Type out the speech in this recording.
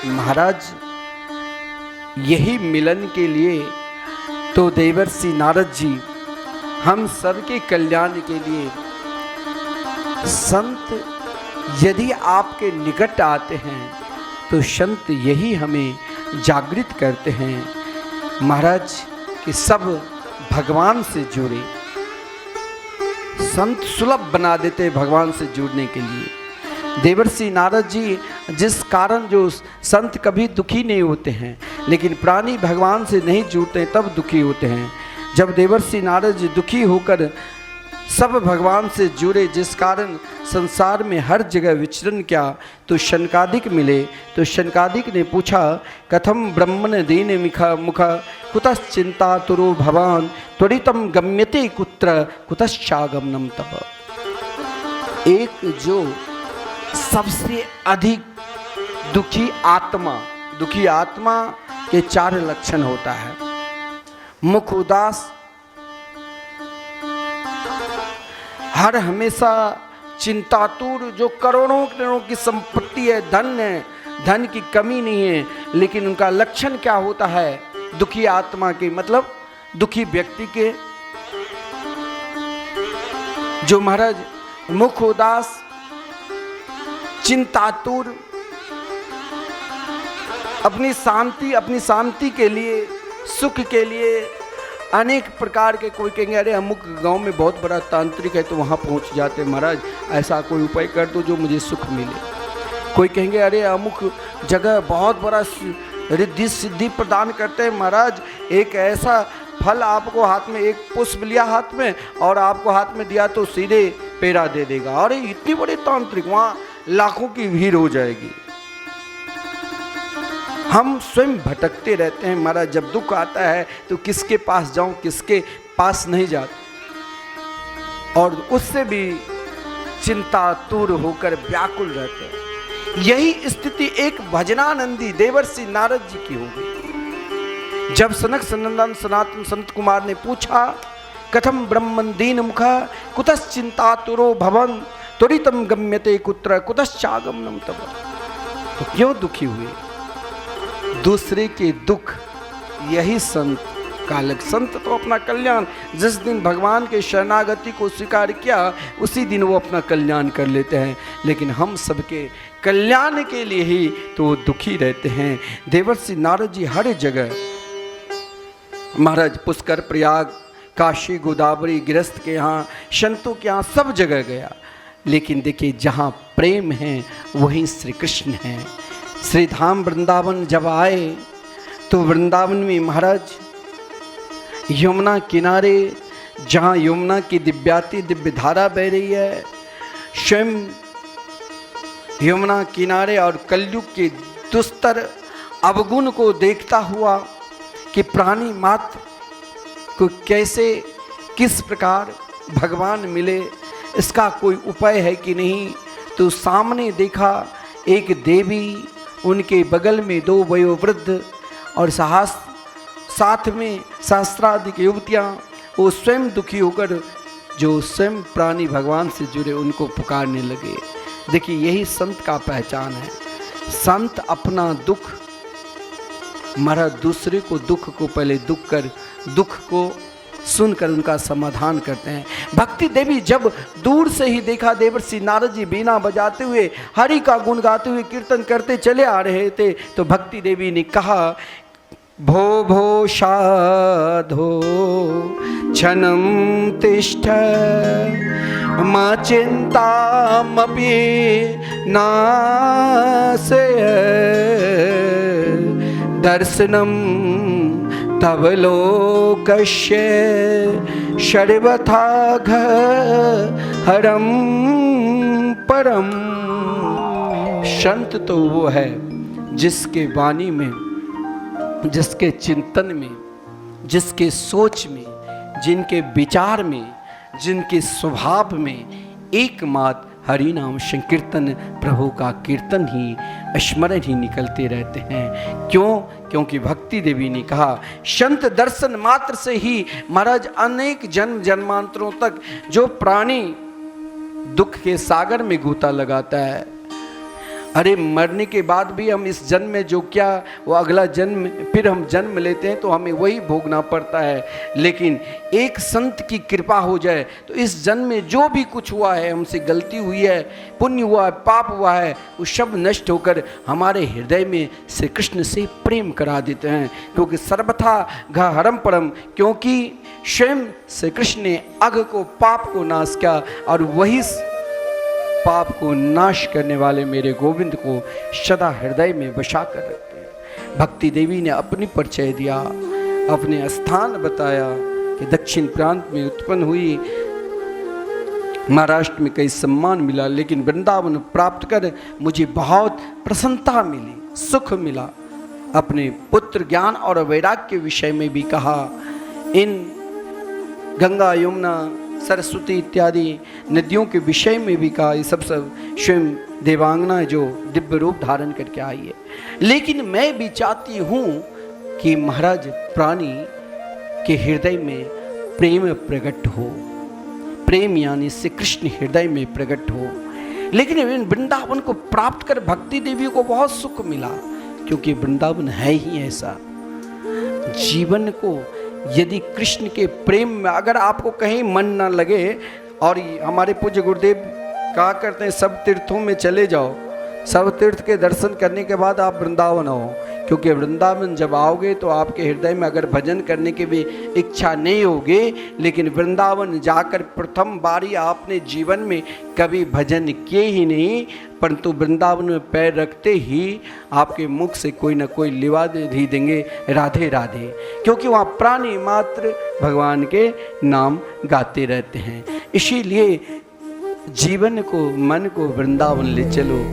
महाराज यही मिलन के लिए तो देवर्षि नारद जी हम सबके कल्याण के लिए संत यदि आपके निकट आते हैं तो संत यही हमें जागृत करते हैं महाराज कि सब भगवान से जुड़े। संत सुलभ बना देते भगवान से जुड़ने के लिए। देवर्षि नारद जी जिस कारण जो संत कभी दुखी नहीं होते हैं, लेकिन प्राणी भगवान से नहीं जुड़ते तब दुखी होते हैं। जब देवर्षि नारद जी दुखी होकर सब भगवान से जुड़े, जिस कारण संसार में हर जगह विचरण किया, तो शनकादिक मिले। तो शनकादिक ने पूछा, कथम ब्रह्मण दीन मुखा कुतश्चिंता तुरो भवान त्वरितम गम्यते कुत्र कुतश्चागमनम तप। एक जो सबसे अधिक दुखी आत्मा के 4 लक्षण होता है। मुख उदास, हर हमेशा चिंतातुर, जो करोड़ों करोड़ों की संपत्ति है, धन की कमी नहीं है, लेकिन उनका लक्षण क्या होता है? दुखी आत्मा के मतलब दुखी व्यक्ति के जो महाराज मुख उदास, चिंतातुर, अपनी शांति के लिए, सुख के लिए अनेक प्रकार के, कोई कहेंगे अरे अमुक गांव में बहुत बड़ा तांत्रिक है तो वहाँ पहुँच जाते महाराज, ऐसा कोई उपाय कर दो जो मुझे सुख मिले। कोई कहेंगे अरे अमुक जगह बहुत बड़ा रिद्धि सिद्धि प्रदान करते हैं महाराज, एक ऐसा फल आपको हाथ में, एक पुष्प लिया हाथ में और आपको हाथ में दिया तो सीधे पेड़ा दे देगा। अरे इतनी बड़े तांत्रिक, वहाँ लाखों की भीड़ हो जाएगी। हम स्वयं भटकते रहते हैं महाराज। जब दुख आता है तो किसके पास जाऊं, किसके पास नहीं जाते, और उससे भी चिंतातुर होकर व्याकुल रहते हैं। यही स्थिति एक भजनानंदी देवर्षि नारद जी की हो गई। जब सनक सनंदन सनातन संत कुमार ने पूछा, कथम ब्रह्मन दीन मुखा कुतश्चिंतातुरो भवन त्वरितम गम्यते कुत्र कुतश्चागमनम तप। तो क्यों दुखी हुए? दूसरे के दुख, यही संत का लक्ष्य। संत तो अपना कल्याण, जिस दिन भगवान के शरणागति को स्वीकार किया उसी दिन वो अपना कल्याण कर लेते हैं, लेकिन हम सबके कल्याण के लिए ही तो दुखी रहते हैं। देवर्षि नारद जी हर जगह महाराज, पुष्कर, प्रयाग, काशी, गोदावरी, गृहस्थ के यहाँ, संतों के यहाँ, सब जगह गया, लेकिन देखिए जहाँ प्रेम है वहीं श्री कृष्ण है। श्री धाम वृंदावन जब आए तो वृंदावन में महाराज यमुना किनारे, जहाँ यमुना की दिव्य धारा बह रही है, स्वयं यमुना किनारे और कलयुग के दुस्तर अवगुण को देखता हुआ कि प्राणी मात्र को कैसे, किस प्रकार भगवान मिले, इसका कोई उपाय है कि नहीं। तो सामने देखा एक देवी, उनके बगल में 2 वयोवृद्ध और साथ में सहस्राधिक युवतियाँ। वो स्वयं दुखी होकर जो स्वयं प्राणी भगवान से जुड़े उनको पुकारने लगे। देखिए यही संत का पहचान है। संत अपना दुख मरा, दूसरे को दुख को पहले दुख को सुनकर उनका समाधान करते हैं। भक्ति देवी जब दूर से ही देखा देवर्षि नारद जी बीना बजाते हुए, हरि का गुण गाते हुए कीर्तन करते चले आ रहे थे, तो भक्ति देवी ने कहा, भो भो साधो क्षणं तिष्ठ मा चिंतामपि नाशय दर्शनम तव लोकस्य सर्वथा हरम परम। संत तो वो है जिसके वाणी में, जिसके चिंतन में, जिसके सोच में, जिनके विचार में, जिनके स्वभाव में एकमात्र हरि नाम संकीर्तन, प्रभु का कीर्तन ही, स्मरण ही निकलते रहते हैं। क्यों? क्योंकि भक्ति देवी ने कहा, संत दर्शन मात्र से ही महाराज अनेक जन्म जन्मांतरों तक जो प्राणी दुख के सागर में गोता लगाता है, अरे मरने के बाद भी हम इस जन्म में जो क्या वो अगला जन्म फिर हम जन्म लेते हैं तो हमें वही भोगना पड़ता है। लेकिन एक संत की कृपा हो जाए तो इस जन्म में जो भी कुछ हुआ है, हमसे गलती हुई है, पुण्य हुआ है, पाप हुआ है, वो सब नष्ट होकर हमारे हृदय में श्री कृष्ण से प्रेम करा देते हैं। क्योंकि सर्वथा घ हरम परम, क्योंकि स्वयं श्री कृष्ण ने अघ को, पाप को नाश किया और वही पाप को नाश करने वाले मेरे गोविंद को सदा हृदय में बसा कर रखते हैं। भक्ति देवी ने अपनी परिचय दिया, अपने स्थान बताया कि दक्षिण प्रांत में उत्पन्न हुई, महाराष्ट्र में कई सम्मान मिला, लेकिन वृंदावन प्राप्त कर मुझे बहुत प्रसन्नता मिली, सुख मिला। अपने पुत्र ज्ञान और वैराग्य के विषय में भी कहा। इन गंगा, यमुना, सरस्वती इत्यादि नदियों के विषय में भी कहा। ये सब स्वयं देवांगना जो दिव्य रूप धारण करके आई है। लेकिन मैं भी चाहती हूँ कि महाराज प्राणी के हृदय में प्रेम प्रकट हो, प्रेम यानी श्री कृष्ण हृदय में प्रकट हो। लेकिन वृंदावन को प्राप्त कर भक्ति देवी को बहुत सुख मिला, क्योंकि वृंदावन है ही ऐसा। जीवन को यदि कृष्ण के प्रेम में अगर आपको कहीं मन ना लगे, और हमारे पूज्य गुरुदेव कहा करते हैं सब तीर्थों में चले जाओ, सब तीर्थ के दर्शन करने के बाद आप वृंदावन आओ, क्योंकि वृंदावन जब आओगे तो आपके हृदय में अगर भजन करने की भी इच्छा नहीं होगी, लेकिन वृंदावन जाकर प्रथम बारी आपने जीवन में कभी भजन किए ही नहीं, परंतु वृंदावन में पैर रखते ही आपके मुख से कोई ना कोई लिवा ही देंगे राधे राधे, क्योंकि वहाँ प्राणी मात्र भगवान के नाम गाते रहते हैं। इसीलिए जीवन को, मन को वृंदावन ले चलो।